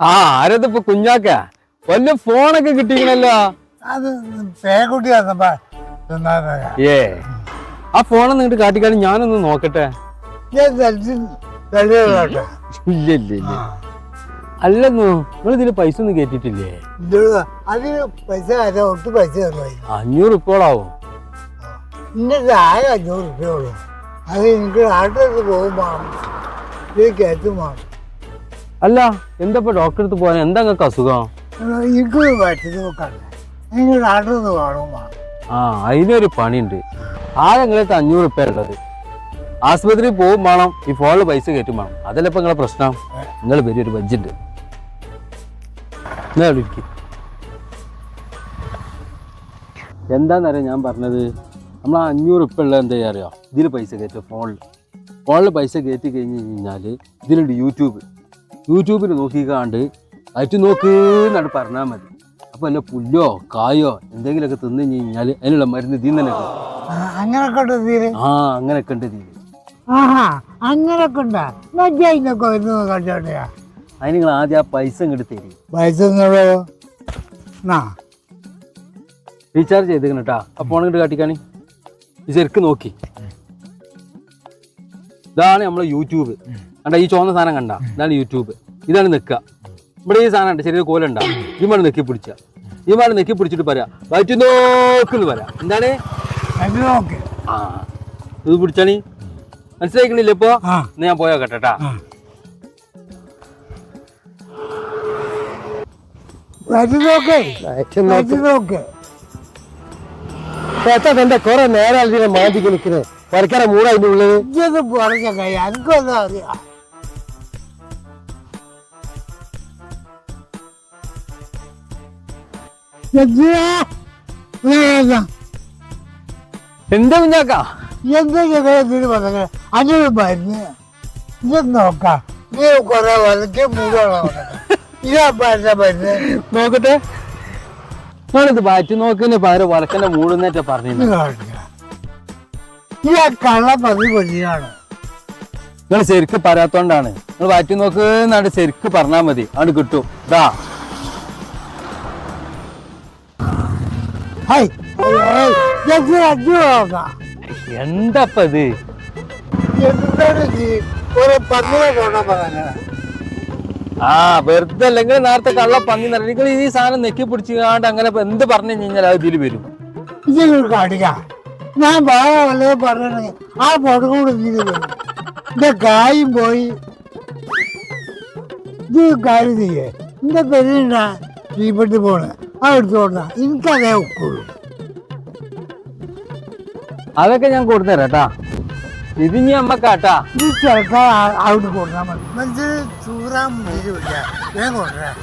ആ ആരതിപ്പോ കുഞ്ഞാക്ക വല്ല ഫോണൊക്കെ കിട്ടിക്കണല്ലോ. അത് പേക്കുട്ടി ഏ ആ ഫോണൊന്നും ഇങ്ങോട്ട് കാട്ടിക്കാണി ഞാനൊന്ന് നോക്കട്ടെ. ഇല്ല ഇല്ല ഇല്ല അല്ലെന്നു നിങ്ങൾ ഇതില് പൈസ ഒന്നും കേട്ടിട്ടില്ലേ? അതിന് പൈസ ഒട്ടും പൈസ 500 ഉറുപ്പിയോളാവും. ഇന്റെ ആകെ 500 ഉറുപ്പിയുള്ളൂ. അത് എനിക്ക് നാട്ടിലേക്ക് പോകുമ്പോ കയറ്റും വേണം. അല്ല എന്താ ഡോക്ടറെ അടുത്ത് പോകാൻ? എന്താ നിങ്ങൾക്ക് അസുഖം? എനിക്ക് പറ്റുന്ന നോക്കണ്ടേ, എനിക്ക് നാട്ടിലേക്ക് വേണം. ആ അതിനൊരു പണിയുണ്ട്. ആകെ നിങ്ങളെ 500 ഉറുപ്പിക ഉള്ളത്. ആശുപത്രിയിൽ പോകും വേണം, ഈ ഫോണിൽ പൈസ കയറ്റും വേണം. അതല്ല ഇപ്പൊ നിങ്ങളെ പ്രശ്നം. നിങ്ങൾ വലിയൊരു ബഡ്ജറ്റ് എന്താന്നറിയാം ഞാൻ പറഞ്ഞത്. നമ്മൾ 500 ഉറുപ്പിക ഉള്ളത് എന്താ അറിയോ? ഇതിൽ പൈസ കയറ്റുക. ഫോണിൽ പൈസ കയറ്റി കഴിഞ്ഞ് കഴിഞ്ഞാൽ ഇതിലുണ്ട് യൂട്യൂബിൽ നോക്കിക്കാണ്ട് അയച്ചു നോക്കുന്നാണ് പറഞ്ഞാൽ മതി. അപ്പൊ അല്ല പുല്ലോ കായോ എന്തെങ്കിലുമൊക്കെ തിന്നു കഴിഞ്ഞാൽ അതിനുള്ള മരുന്ന് ഇതിൽ തന്നെ അങ്ങനൊക്കെ അങ്ങനെയൊക്കെ ഉണ്ട് തീരെ. അങ്ങനൊക്കെ ഉണ്ടാ അതിന് നിങ്ങൾ ആദ്യം ആ പൈസ ഇങ്ങോട്ട് തരും. പൈസ റീചാർജ് ചെയ്തേക്കണം കേട്ടാ. ആ ഫോൺ ഇങ്ങോട്ട് കാട്ടിക്കാണി. ഈ ശരിക്കും നോക്കി, ഇതാണ് നമ്മളെ യൂട്യൂബ്. കണ്ട ഈ ചുവന്ന സാധനം കണ്ട, ഇതാണ് യൂട്യൂബ്. ഇതാണ് നിൽക്കുക. ഇവിടെ ഈ സാധനം ഉണ്ട്, ശരീരം കോലുണ്ടാ. ഈ മാട് നെക്കി പിടിച്ചിട്ട് പറയാ വയറ്റു നോക്കെന്ന് പറയാം. എന്താണ് ആ ഇത് പിടിച്ചാണി മനസ്സിലാക്കണില്ല ഇപ്പൊ? ഞാൻ പോയോ കേട്ടാ. എന്റെ കൊറേ നേരം മാറ്റിക്ക് നിൽക്കുന്നത് വരക്കാര മൂട അതിന്റെ ഉള്ളത്. ഇതൊന്നും പറഞ്ഞ എനിക്കൊന്നും അറിയാം. എന്താ കുഞ്ഞാക്ക എന്തൊക്കെ പറഞ്ഞ അതിന് മരുന്ന് ഇത് നോക്കാം. നീ കൊറേ വലക്കെ മൂടോളം ഇതാ മരുന്ന് നോക്കട്ടെ. ഞാനിത് വാറ്റി നോക്കുന്ന പകരം വലക്കന്റെ മൂടുന്നേറ്റ പറഞ്ഞു. ഈ കള്ള പതി കൊല്ലിയാണ്. നിങ്ങൾ ശരിക്ക് പറയാത്തോണ്ടാണ്. നിങ്ങൾ വാറ്റി നോക്കുന്നാണ്ട് ശരിക്ക് പറഞ്ഞാൽ മതി, അവിടെ കിട്ടും. ഇതാ എന്താപ്പ ഇത്? ആ വെറുതെ അല്ലെങ്കിൽ നേരത്തെ കള്ള പന്നി നിങ്ങൾ ഈ സാധനം നെക്കി പിടിച്ചാണ്ട് അങ്ങനെ എന്ത് പറഞ്ഞു കഴിഞ്ഞാൽ അത് ഇതിൽ വരും. ഞാൻ വല്ലതും പറഞ്ഞ ആ ഫോട്ടോ കൂടെ എന്റെ കായും പോയി. ഇത് കാര്യം ചെയ്യേ എന്റെ പെരുണ്ടാ തീപ്പെട്ടി പോണ് ആ എടുത്തോണ്ടാ എനിക്കതേ ഒക്കുള്ളൂ. അതൊക്കെ ഞാൻ കൊടുത്തരാം കേട്ടാ. ഇത് ഇനി അമ്മക്കാട്ടാ. ഇത് ചെറുക്കാൻ അവിടെ കൊടുത്താൽ മതി. മനസ്സിൽ ചൂറാൻ മുന്നിൽ വിളിക്കാം. ഞാൻ കൊണ്ടുവരാം.